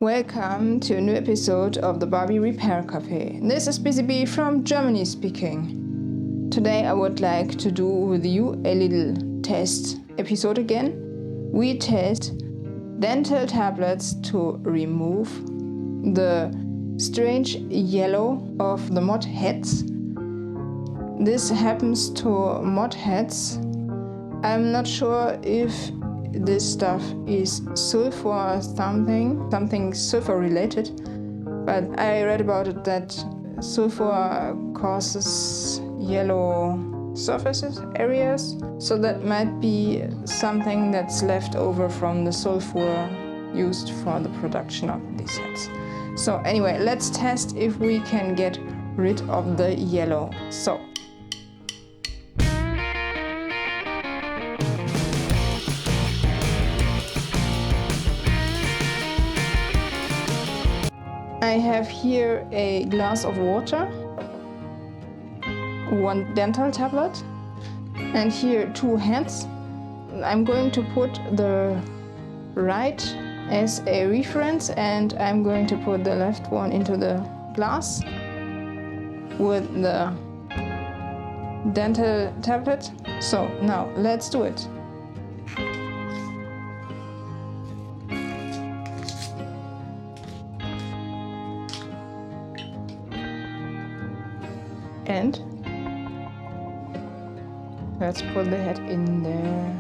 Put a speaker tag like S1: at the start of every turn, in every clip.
S1: Welcome to a new episode of the Barbie Repair Cafe. This is Busy Bee from Germany speaking. Today I would like to do with you a little test episode again. We test dental tablets to remove the strange yellow of the mod heads. This happens to mod heads. I'm not sure if this stuff is sulfur or something sulfur related, but I read about it that sulfur causes yellow surfaces areas, so that might be something that's left over from the sulfur used for the production of these heads. So anyway, let's test if we can get rid of the yellow. So I have here a glass of water, one dental tablet, and here two heads. I'm going to put the right as a reference and I'm going to put the left one into the glass with the dental tablet. So now let's do it. And let's put the head in there.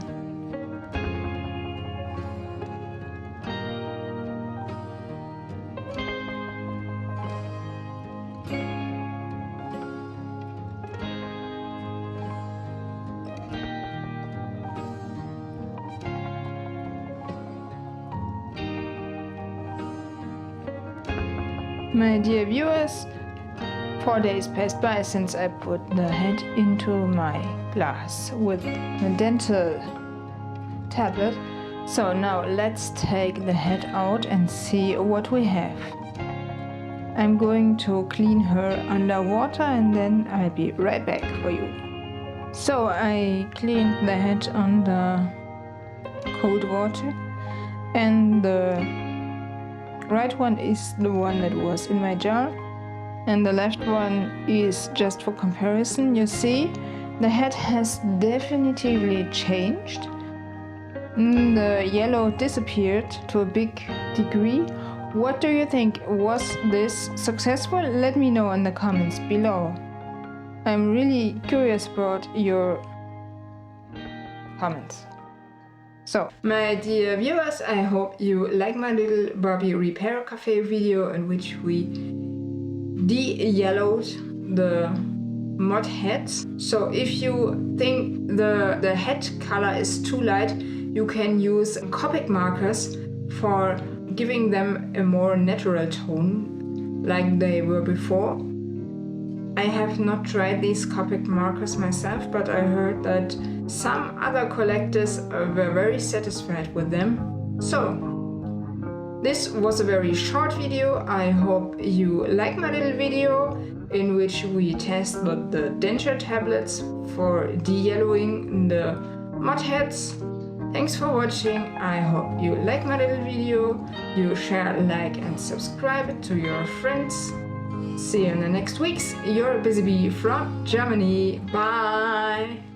S1: My dear viewers, 4 days passed by since I put the head into my glass with the dental tablet. So now let's take the head out and see what we have. I'm going to clean her underwater and then I'll be right back for you. So I cleaned the head under cold water, and the right one is the one that was in my jar. And the left one is just for comparison. You see, the head has definitively changed. The yellow disappeared to a big degree. What do you think? Was this successful? Let me know in the comments below. I'm really curious about your comments. So, my dear viewers, I hope you like my little Barbie Repair Cafe video in which we de-yellowed the mod heads. So if you think the head color is too light, you can use Copic markers for giving them a more natural tone like they were before. I have not tried these Copic markers myself, but I heard that some other collectors were very satisfied with them. So this was a very short video. I hope you like my little video in which we tested the denture tablets for de-yellowing the mod heads. Thanks for watching. I hope you like my little video. You share, like and subscribe to your friends. See you in the next weeks. Your Busy Bee from Germany. Bye!